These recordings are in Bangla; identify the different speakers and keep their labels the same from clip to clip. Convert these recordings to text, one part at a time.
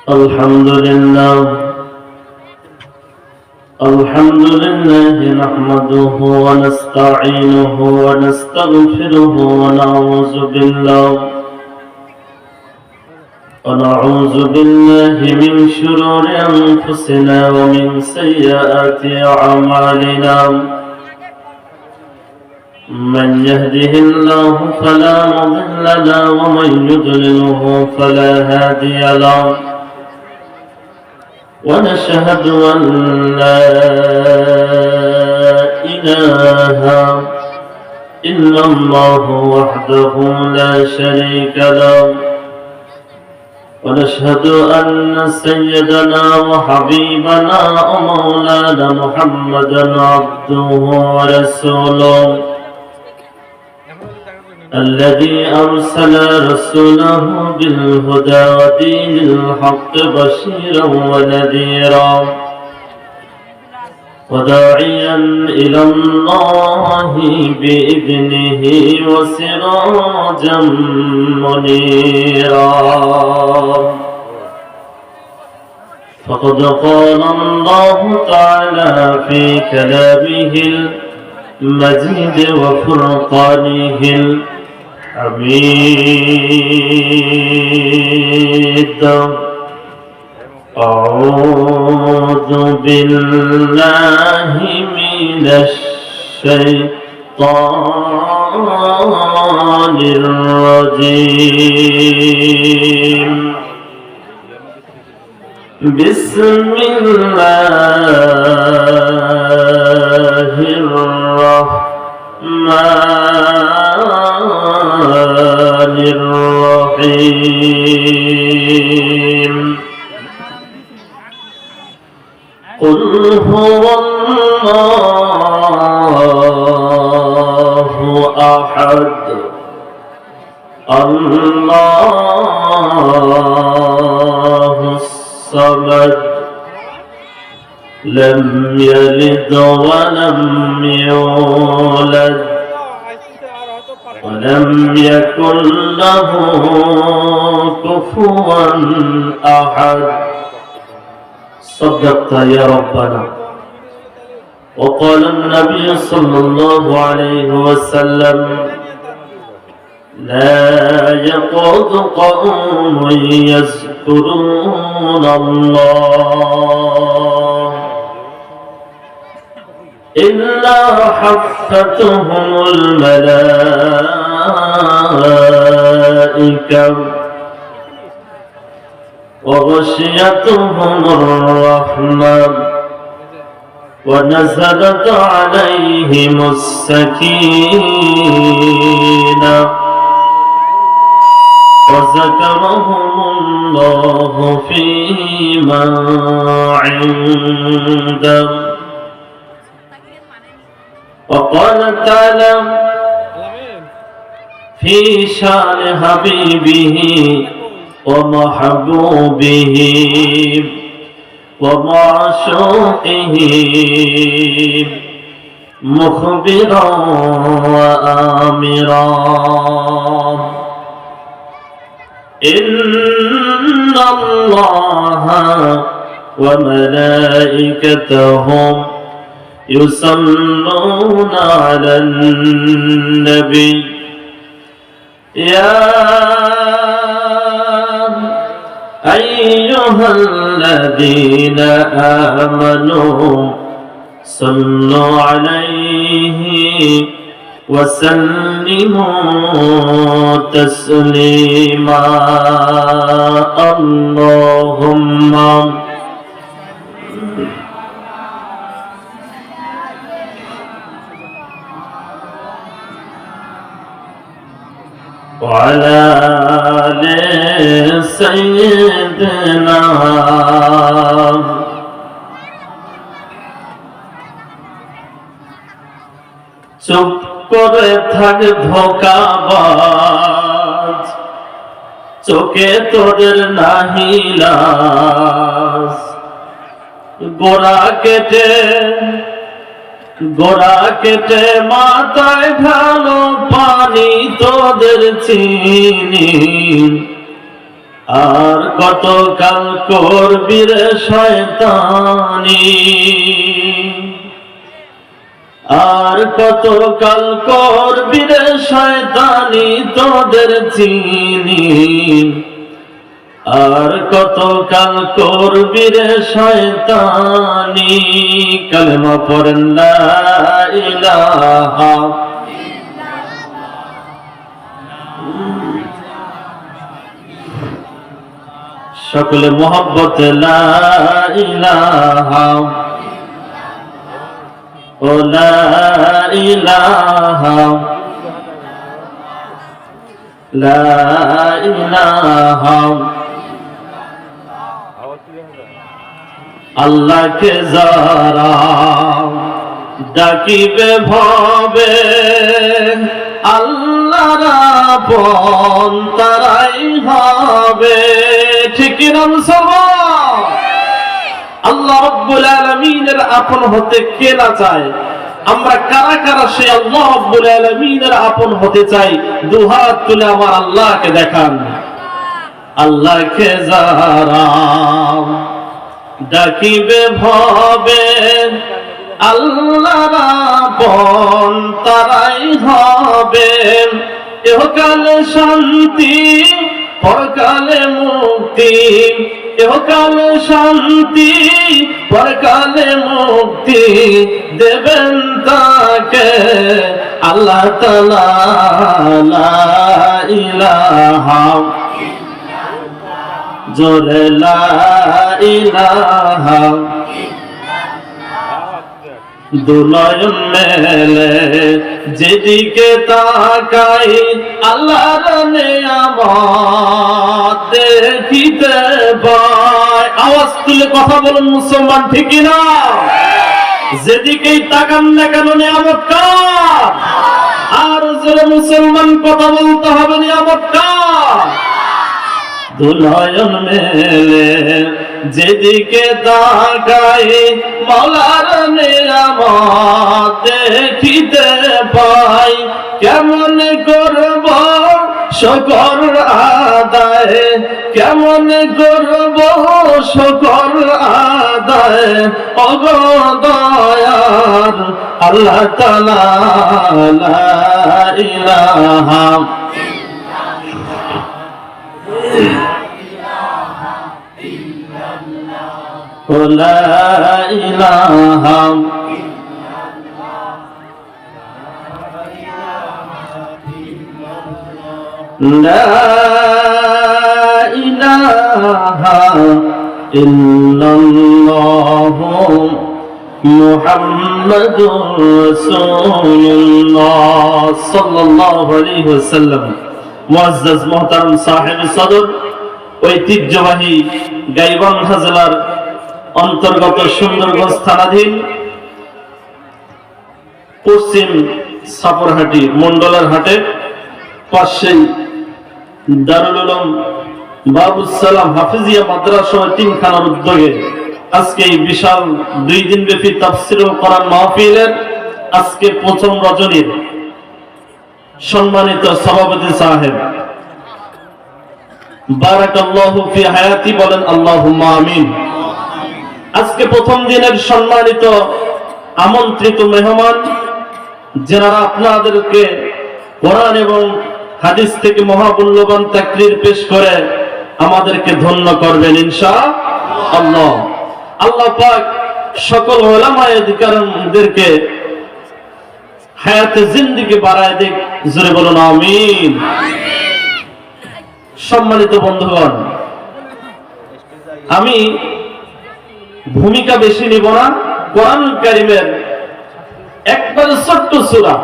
Speaker 1: الحمد لله نحمده ونستعينه ونستغفره ونعوذ بالله من شرور أنفسنا ومن سيئات أعمالنا. من يهده الله فلا مضل له ومن يضلله فلا هادي له. ونشهد أن لا إله إلا الله وحده لا شريك له. ونشهد أن سيدنا وحبيبنا ومولانا محمدا عبده ورسوله الذي أرسل رسوله بالهدى ودين الحق بشيرا ونذيرا وداعيا إلى الله بإذنه وسراجا منيرا. فقد قال الله تعالى في كلامه المجيد وفرقانه الحميد. أعوذ بالله من الشيطان الرجيم. بسم الله الرحمن الرحيم. قل هو الله أحد الله الصمد لم يلد ولم يولد ولم يكن له كفوا أحد. صدقت يا ربنا. وقال النبي صلى الله عليه وسلم لا يقعد قوم يذكرون الله إلا حفتهم الملائكة وغشيتهم الرحمة ونزلت عليهم السكينة وذكرهم الله في من عنده. وقال تعالى في شان حبيبه ومحبوبه ومعشوقه مخبرا وآمرا إن الله وملائكته يصلون على النبي يا أيها الذين آمنوا صلوا عليه وسلموا تسليما. اللهم وعلى آل سيدنا চুপ করে থাক ধোঁকাবাজ, চোখে তোদের নাহি লাজ। গোড়া কেটে মাথায় ঢালো পানি তোদের চিনি, আর কত কাল করবি রে শয়তানি, আর কত কাল করবি রে শয়তানি তোদের চিনি, আর কত কাল করবি রে শয়তানি। কালেমা পড়েন লা ইলাহা, সকলে মোহাব্বত লা ইলাহা, ও লা ইলাহা, লা ইলাহা। আল্লাহকে যারা ডাকিবে ভবে, আল্লাহর আপন তারাই হবে। ঠিক না মুসলমান? আল্লাহ রাব্বুল আলামিনের আপন হতে কে না চায়? আমরা কারা কারা সে আল্লাহ রাব্বুল আলামিনের আপন হতে চাই? দুহাত তুলে আমার আল্লাহকে দেখান। আল্লাহকে যারা ডাকিবে ভবে, আল্লাহর আপন তারাই হবে। ইহকালে শান্তি পরকালে মুক্তি, ইহকালে শান্তি পরকালে মুক্তি দেবেন তাকে আল্লাহ তাআলা। লা ইলাহা, জোরে লা ইলাহা। দুনয়ন মেলে যেদিকে তাকাই আল্লাহর নেয়ামত দেখিতে পাই। আওয়াজ তুলে কথা বলুন মুসলমান, ঠিক না? যেদিকেই তাকান না কেন নিয়ামত কার? আর জোরে মুসলমান কথা বলতে হবে, নিয়ামত কার? দুনয়ন মেলে যেদিকে তাকাই মাওলার নিয়ামত দেখিতে পাই। কেমন করব শুকর আদায়, কেমন করব শুকর আদায়, ওগো দয়ার আল্লাহ তাআলা। লা ইলাহা, লা ইলাহা, লা ইলাহা ইল্লাল্লাহু মুহাম্মাদুর রাসূলুল্লাহ সাল্লাল্লাহু আলাইহি ওয়াসাল্লাম। মুআজ্জাজ মুহতারাম সাহেব সদর, ঐতিহ্যবাহী গাইবান্ধা জেলার অন্তর্গত সুন্দরগঞ্জ থানাধীন পশ্চিম সাপুরহাটি মন্ডলের হাটে পাশেই দারুল উলুম বাবুস সালাম হাফিজিয়া মাদ্রাসা তিনখানার উদ্যোগে আজকে এই বিশাল 2 দিন ব্যাপী তাফসীর ও কোরআন মাহফিলের আজকে প্রথম রজনীর সম্মানিত সভাপতি সাহেব, বারাকাল্লাহু ফি হায়াতি, বলেন আল্লাহুম্মা আমিন। আজকে প্রথম দিনের সম্মানিত আমন্ত্রিত মেহমান, যারা আপনাদেরকে কোরআন এবং হাদিস থেকে মহামূল্যবান তাকরীর পেশ করে আমাদেরকে ধন্য করবেন ইনশাআল্লাহ। আল্লাহ পাক সকল উলামায়ে কিরামদেরকে হায়াতে জিন্দেগি বাড়ায় দিক, জোরে বলুন আমিন। সম্মানিত বন্ধুগণ, আমি ভূমিকা বেশি নিব না। কোরআন কারীমের একবারে ছোট্ট সূরা,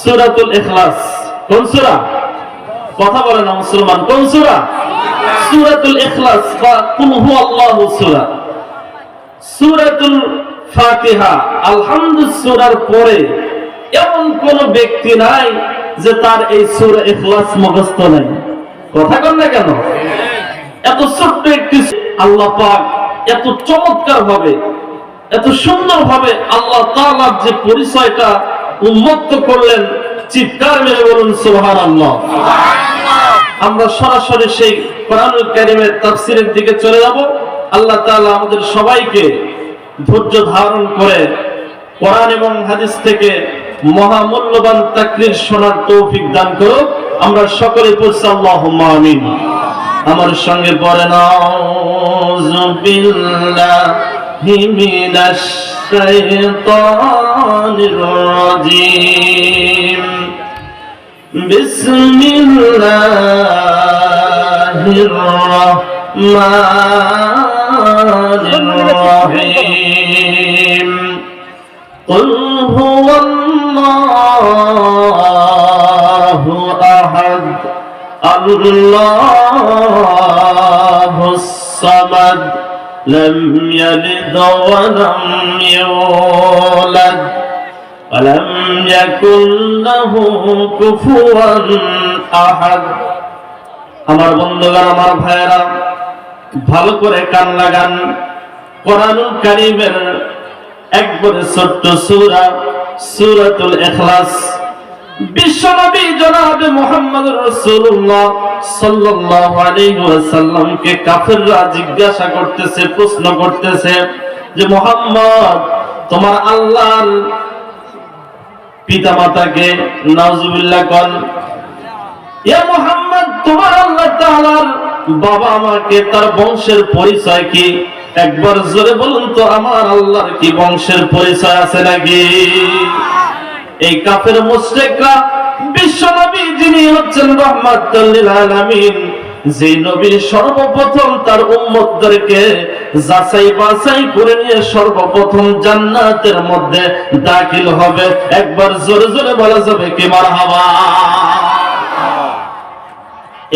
Speaker 1: সূরাতুল ইখলাস। কোন সূরা? কথা বলে না মুসলমান, কোন সূরা? সূরাতুল ইখলাস বা কুল হুয়াল্লাহু সূরা। সূরাতুল ফাতিহা আলহামদুলিল্লাহ সূরার পরে এমন কোন ব্যক্তি নাই যে তার এই সূরা ইখলাস মুখস্থ নাই। কথা কন না কেন? এত ছোট্ট একটি আল্লাহ পাক এত চমৎকার ভাবে, এত সুন্দর ভাবে আল্লাহ তাআলার যে পরিচয়টা উন্মুক্ত করলেন, চিৎকার মেরে বলুন সুবহানাল্লাহ। আমরা সরাসরি সেই কোরআনুল কারীমের তাফসীরের দিকে চলে যাব। আল্লাহ তাআলা আমাদের সবাইকে ধৈর্য ধারণ করে কোরআন এবং হাদিস থেকে মহামূল্যবান তাকরীর শোনার তৌফিক দান করুক। আমরা সকলে পড়ছি আল্লাহুম্মা আমিন। আমার সঙ্গে পড়েন আউযু বিল্লাহি মিনাশ শাইতানির রাজীম। বিসমিল্লাহির রাহমানির রাহিম। কুল হুয়াল্লাহু আহাদ আল্লাহুস সামাদ লাম ইয়ালিদ ওয়া লাম ইউলাদ ওয়া লাম ইয়াকুল লাহু কুফুয়ান আহাদ। আমার বন্ধুগণ, আমার ভাইয়েরা, ভালো করে কান লাগান। কোরআনুল কারীমের একবারে ছোট্ট সূরা, সূরাতুল ইখলাস। বিশ্বনবী জনাবে মুহাম্মদুর রাসূলুল্লাহ সাল্লাল্লাহু আলাইহি ওয়াসাল্লামকে কাফেররা জিজ্ঞাসা করতেছে, প্রশ্ন করতেছে যে মুহাম্মদ, তোমার আল্লাহর পিতামাতাকে নাউজুবিল্লাহ কোন। ইয়া মুহাম্মদ, তোমার আল্লাহ তাআলার বাবা মাকে, তার বংশের পরিচয় কি? একবার জোরে বলুন তো, আমার আল্লাহর কি বংশের পরিচয় আছে নাকি? এই কাফের মুশরিকরা বিশ্বনবী, যিনি হচ্ছেন রাহমাতুল লিল আলামিন, যে নবী সর্বপ্রথম তার উম্মতদেরকে যাচাই বাছাই করে নিয়ে সর্বপ্রথম জান্নাতের মধ্যে দাখিল হবে, একবার জোরে জোরে বলা যাবে কি মারহাবা।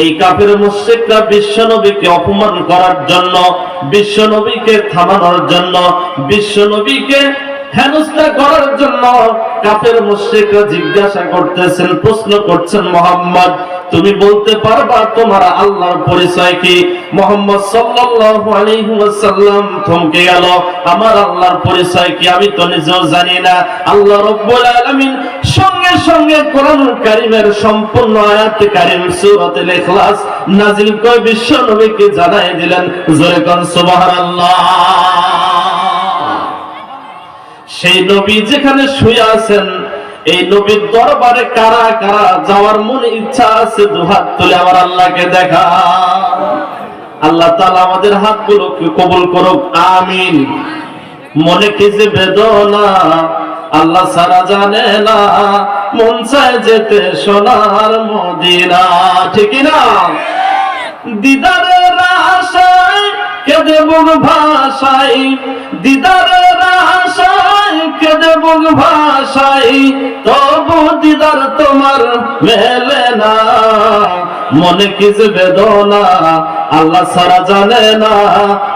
Speaker 1: এই কাফের মুশরিকরা বিশ্বনবীকে অপমান করার জন্য, বিশ্বনবীকে থামানোর জন্য, বিশ্বনবীকে হেনস্থা করার জন্য কাফের মুশরিকরা জিজ্ঞাসা করতেছেন, প্রশ্ন করছেন, মুহাম্মদ, তুমি বলতে পারবা তোমার আল্লাহর পরিচয় কি? মুহাম্মদ সাল্লাল্লাহু আলাইহি ওয়াসাল্লাম থমকে গেল। আমার আল্লাহর পরিচয় কি? আমি তো নিজেও জানি না। আল্লাহ রাব্বুল আলামিন সঙ্গে সঙ্গে কোরআনুল কারীমের সম্পূর্ণ আয়াত কারীম সূরাতুল ইখলাস নাযিল করে বিশ্ব নবীকে জানাই দিলেন। জোরে কোন সুবহানাল্লাহ। সেই নবী যেখানে শুয়ে আছেন, এই নবীর দরবারে কারা কারা যাওয়ার মনে ইচ্ছা আছে? দুহাত তুলে আমার আল্লাহকে দেখা। আল্লাহ তাআলা আমাদের হাতগুলোকে কবুল করুক, আমিন। মনে কি যে বেদনা আল্লাহ সারা জানে না, মন চায় যেতে সোনার মদিনা, ঠিক না? দিদারের আশায় কেঁদে বুক ভাসাই, দিদারের আশায় কেঁদে বুক ভাসাই, তবু দিদার তোমার মেলে না। মনে কি যে বেদনা আল্লাহ সারা জানে না,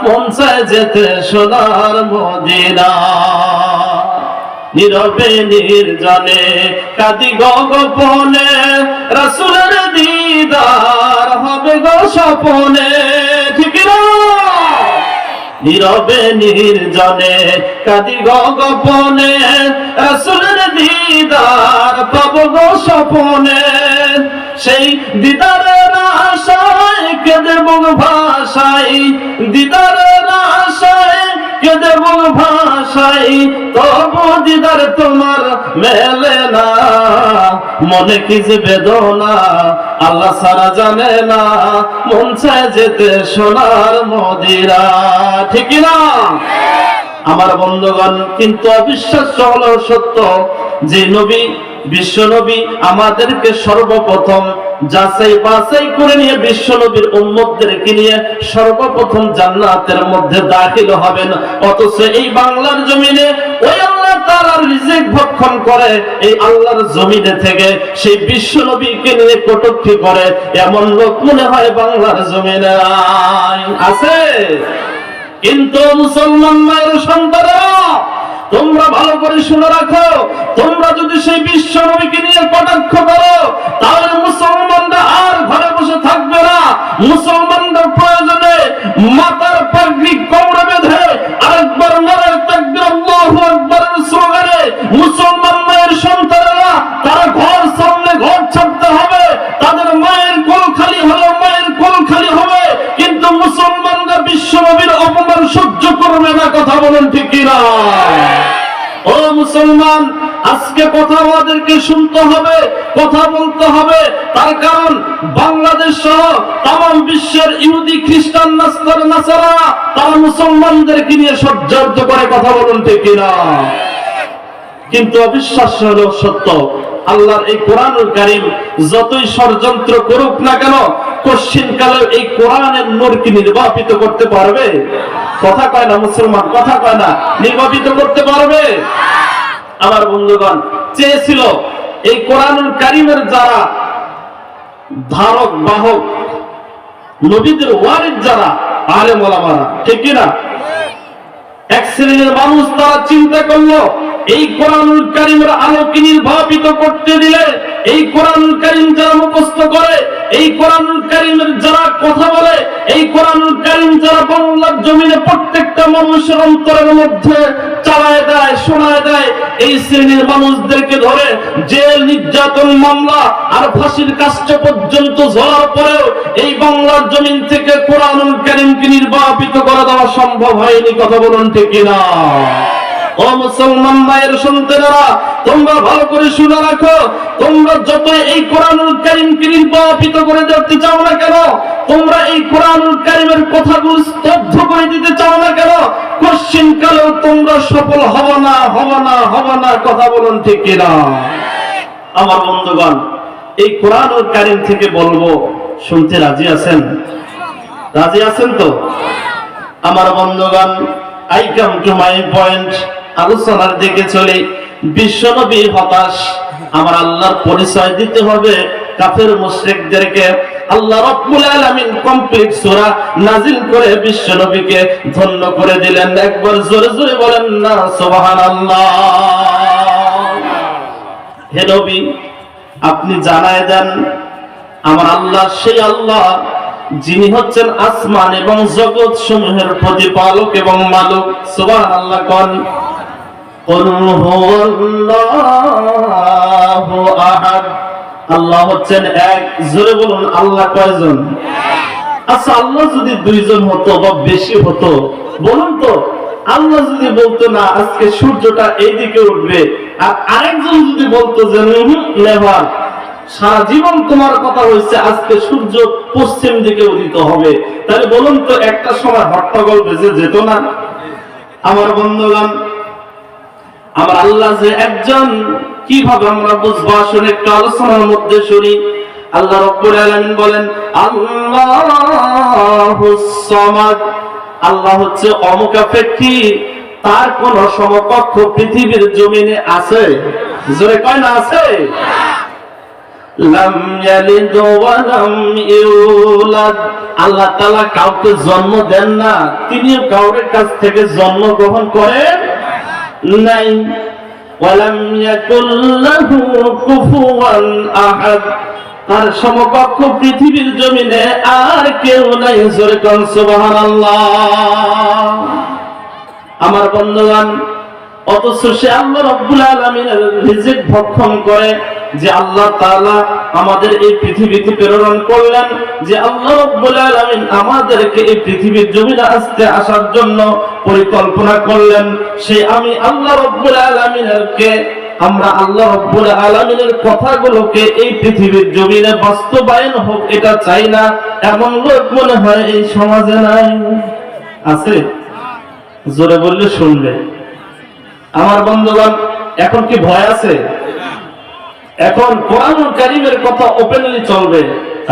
Speaker 1: মন চায় যেতে সোনার মদিনা। নীরবে নির্জনে কাঁদি গো গোপনে, রাসূলের দিদার হবে গো স্বপনে, ঠিক না? নীরবে নির্জনে কাঁদি গো গোপনে, রাসূলের দিদার পাবো গো স্বপনে। সেই দিদারের আশায় কেঁদে বুক ভাসাই, দিদারের আশায় কেঁদে বুক ভাসাই, তবু দিদার তোমার মেলে না। মনে কি যে বেদনা আল্লাহ সারা জানে না, মন চায় যেতে সোনার মদিনা, ঠিক না? আমার বন্ধুগণ, কিন্তু অবিশ্বাস্য হলেও সত্য যে নবী, বিশ্ব নবী আমাদেরকে সর্বপ্রথম যাচাই বাছাই করে নিয়ে বিশ্ব নবীর উম্মতদেরকে নিয়ে সর্বপ্রথম জান্নাতের মধ্যে দাখিল হবেন, অথচ এই বাংলার জমিনে ওই আল্লাহ তাআলার রিজিক ভক্ষণ করে এই আল্লাহর জমিনে থেকে সেই বিশ্ব নবীকে নিয়ে কটূক্তি করে এমন লোক মনে হয় বাংলার জমিনে আছে? কিন্তু মুসলমান মায়ের সন্তানরা, তোমরা ভালো করে শুনে রাখো, তোমরা যদি সেই বিশ্ব নবীকে নিয়ে কটাক্ষ করো, তাহলে মুসলমানরা আর ঘরে বসে থাকবে না। মুসলমানরা প্রয়োজনে মাথার পাগড়ি কোমরে বেঁধে আরেকবার নারায়ে তাকবীর আল্লাহু আকবারের স্লোগানে মুসলমান মায়ের সন্তানেরা তারা ঘর সামনে ঘর ছাড়তে হবে, তাদের মায়ের কোল খালি হলে কথা বলেন ঠিক কিনা? ও মুসলমান, আজকে কথা আমাদেরকে শুনতে হবে, কথা বলতে হবে। তার কারণ বাংলাদেশ সহ তাম বিশ্বের ইহুদি খ্রিস্টান নাসারা তারা মুসলমানদেরকে নিয়ে ষড়যন্ত্র করে, কথা বলুন ঠিক কিনা? কিন্তু অবিশ্বাস্য হলো সত্য, আল্লাহর এই কোরআনুল কারীম যতই ষড়যন্ত্র করুক না কেন, কশ্চিন কালে এই কোরআনের নূর কি নির্বাপিত করতে পারবে? কথা কয় না মুসলমান, কথা কয় না, নির্বাপিত করতে পারবে? আমার বন্ধুগণ, চেয়েছিল এই কোরআনুল কারীমের যারা ধারক বাহক, নবীদের ওয়ারিস যারা আলেম ওলামারা, ঠিক কিনা? এক শ্রেণীর মানুষ তারা চিন্তা করলো এই কোরআনুল কারীমের আলোকে নির্বাপিত করতে দিলে, এই কোরআনুল কারীম যারা মুখস্থ করে, এই কোরআনুল কারীমের যারা কথা বলে, এই কোরআনুল কারীম যারা বাংলার জমিনে প্রত্যেকটা মানুষের অন্তরের মধ্যে চালায় দেয়, শোনায় দেয়, এই শ্রেণীর মানুষদেরকে ধরে জেল, নির্যাতন, মামলা আর ফাঁসির কাষ্ঠে পর্যন্ত ঝোলার পরেও এই বাংলার জমিন থেকে কোরআনুল কারীমকে নির্বাপিত করে দেওয়া সম্ভব হয়নি, কথা বলুন ঠিক কিনা? ও মুসলমান মায়ের সন্তানেরা, তোমরা ভালো করে শুনে রাখো, তোমরা যত এই কোরআনুল কারীমকে নির্বাপিত করে দিতে চাও না কেন, তোমরা এই কোরআনুল কারীমের কথাগুলো স্তব্ধ করে দিতে চাও না কেন, কশ্চিন কালেও তোমরা সফল হবে না, হবে না, হবে না, কথা বলুন ঠিক কিনা? আমার বন্ধুগণ, এই কোরআনুল কারীম থেকে বলবো, শুনতে রাজি আছেন? রাজি আছেন তো? আমার বন্ধুগণ, I come to my point, আলোচনার দিকে চলে। বিশ্বনবী হতাশ, আমার আল্লাহর পরিচয় দিতে হবে কাফের মুশরিকদেরকে। আল্লাহ রাব্বুল আলামিন কমপ্লিট সূরা নাজিল করে বিশ্বনবীকে ধন্য করে দিলেন। একবার জোরে জোরে বলেন না সুবহানাল্লাহ। হে নবী, আপনি জানায় দেন আমার আল্লাহ সেই আল্লাহ যিনি হচ্ছেন আসমান এবং জগৎ সমূহের প্রতিপালক এবং মালিক। সুবহানাল্লাহ কোন? কুল হুয়াল্লাহু আহাদ। আল্লাহ হচ্ছেন এক। জোরে বলুন, আল্লাহ কয়জন? আচ্ছা, আল্লাহ যদি দুইজন হতো বা বেশি হতো, বলুন তো, আল্লাহ যদি বলতো না আজকে সূর্যটা এইদিকে উঠবে, আর আরেকজন যদি বলতো যে নেভার, সারা জীবন তোমার কথা হয়েছে আজকে সূর্য পশ্চিম দিকে উদিত হবে, তাহলে বলুন তো একটা সময় হট্টগোল বেজে যেত না? আমার বন্ধুগণ, আমার আল্লাহ যে একজন, কিভাবে আমরা বুঝবো? আসলে একটু আলোচনার মধ্যে শুনি। আল্লাহ রাব্বুল আলামিন বলেন আল্লাহুস সামাদ। আল্লাহ হচ্ছে অমুখাপেক্ষী, তার কোন সমকক্ষ পৃথিবীর জমিনে আছে? জোরে কয় না আছে? লাম ইয়ালিদ ওয়া লাম ইউলাদ। আল্লাহ তাআলা কাউকে জন্ম দেন না, তিনি কাউরের কাছ থেকে জন্ম গ্রহণ করেন নাই। ওয়া লাম ইয়াকুল লাহু কুফুয়ান আহাদ। তার সমকক্ষ পৃথিবীর জমিনে আর কেউ নাই। জোরে কোন সুবহানাল্লাহ। আমার বন্ধুগণ, অথচ সে আল্লাহ রাব্বুল আলামিনের রিজিক ভক্ষণ করে, যে আল্লাহ তাআলা আমাদের এই পৃথিবীতে প্রেরণ করলেন, যে আল্লাহ রাব্বুল আলামিন আমাদেরকে এই পৃথিবীর জমিনে আসার জন্য পরিকল্পনা করলেন, সেই আমি আল্লাহ রাব্বুল আলামিনকে, আমরা আল্লাহ রাব্বুল আলামিনের কথাগুলোকে এই পৃথিবীর জমিনে বাস্তবায়ন হোক এটা চাই না, এমন লোক মনে হয় এই সমাজে নাই? আছে? জোরে বললে শুনবে। আমার বন্ধুগণ, এখন কি ভয় আছে? এখন কোরআনুল কারীমের কথা ওপেনলি চলবে।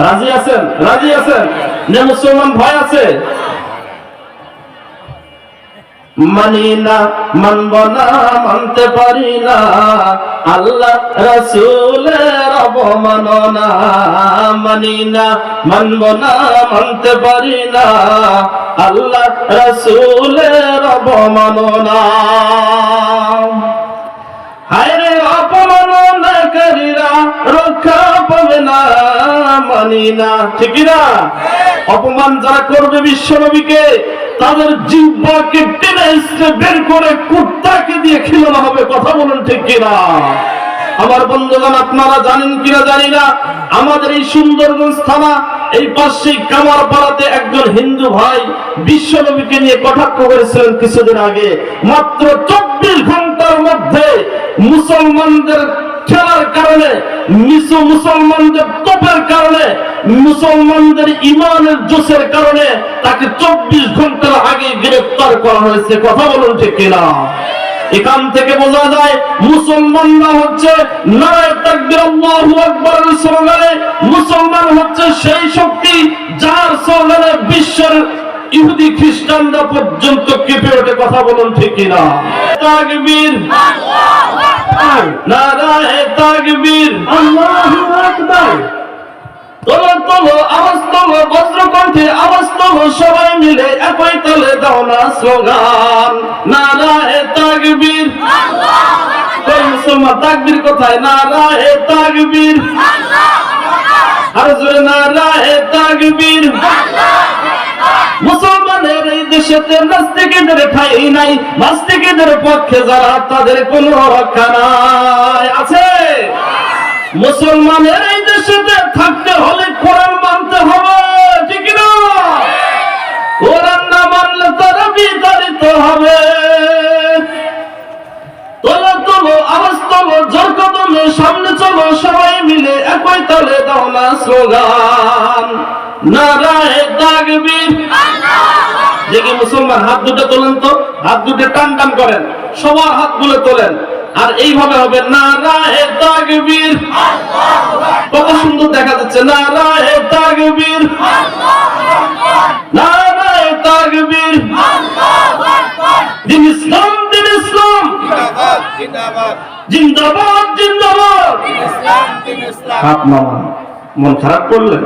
Speaker 1: রাজি আছেন? রাজি আছেন না মুসলমান? ভয় আছে? মানি না, মানব না, মানতে পারি না, আল্লাহ রাসূলের অবমাননা। মানি না, মানব না, মানতে পারি না, আল্লাহ রাসূলের অবমাননা। হায় রে, অপমাননাকারীরা রক্ষা পাবে না, মানি না, ঠিক না? অপমান যারা করবে বিশ্বনবীকে, তাদের জিহ্বাকে টেনে হিঁচড়ে বের করে কুত্তাকে দিয়ে খিলানো হবে। কথা বলুন ঠিক কিনা? আমার বন্ধুগণ, আপনারা জানেন কিনা জানি না, আমাদের এই সুন্দরগঞ্জ থানা এই পাশেই কামারপাড়াতে একজন হিন্দু ভাই বিশ্বনবীকে নিয়ে কটাক্ষ করেছিলেন কিছুদিন আগে। মাত্র 24 ঘন্টার মধ্যে মুসলমানদের খেলার কারণে, মুসলমানদের তোপের কারণে, মুসলমানদের ইমানের জোশের কারণে তাকে 24 ঘন্টার আগে গ্রেফতার করা হয়েছে। কথা বলুন ঠিক কিনা? এখান থেকে বোঝা যায় মুসলমানরা হচ্ছে নারায়ে তাকবীর আল্লাহু আকবার স্লোগানে, মুসলমান হচ্ছে সেই শক্তি যার স্লোগানে বিশ্বের ইহুদি খ্রিস্টানরা পর্যন্ত কেঁপে ওঠে। কথা বলুন ঠিক কিনা? তাকবীর, আল্লাহু আকবার, নারায়ে তাকবীর, আল্লাহু আকবার। তোলো তোলো আওয়াজ তোলো, বজ্রকণ্ঠে আওয়াজ তোলো, সবাই মিলে একই তালে দাও না স্লোগান নারায়ে তাকবীর, আল্লাহু আকবার। এই মুসলমান তাকবীর কোথায়? নারায়ে তাকবীর, আল্লাহু আকবার। আর জোরে নারায়ে তাকবীর, আল্লাহু আকবার। মুসলমানের এই দেশেতে নাস্তিকদের ঠাঁই নাই, নাস্তিকদের পক্ষে যারা তাদের কোনো রক্ষা নাই। আছে? মুসলমানের এই দেশেতে থাকতে হলে কোরআন মানতে হবে, ঠিক না? কোরআন না মানলে তারা বিতাড়িত হবে। তোলো তোলো আওয়াজ তোলো, জোর কদমে সামনে চলো, সবাই মিলে একই তালে দাও না স্লোগান নারায়ে তাকবীর, আল্লাহু আকবার। দেখি মুসলমান হাত দুটো তোলেন তো, হাত দুটো টান টান করেন, সবার হাতগুলো তোলেন, আর এইভাবে হবে নারায়ে তাকবীর, আল্লাহু আকবার। কত সুন্দর দেখা যাচ্ছে নারায়ে তাকবীর, আল্লাহু আকবার, নারায়ে তাকবীর, আল্লাহু আকবার। দিন ইসলাম, দিন ইসলাম, জিন্দাবাদ জিন্দাবাদ, জিন্দাবাদ জিন্দাবাদ, দিন ইসলাম, দিন ইসলাম। হাত নামান। মন খারাপ করলেন?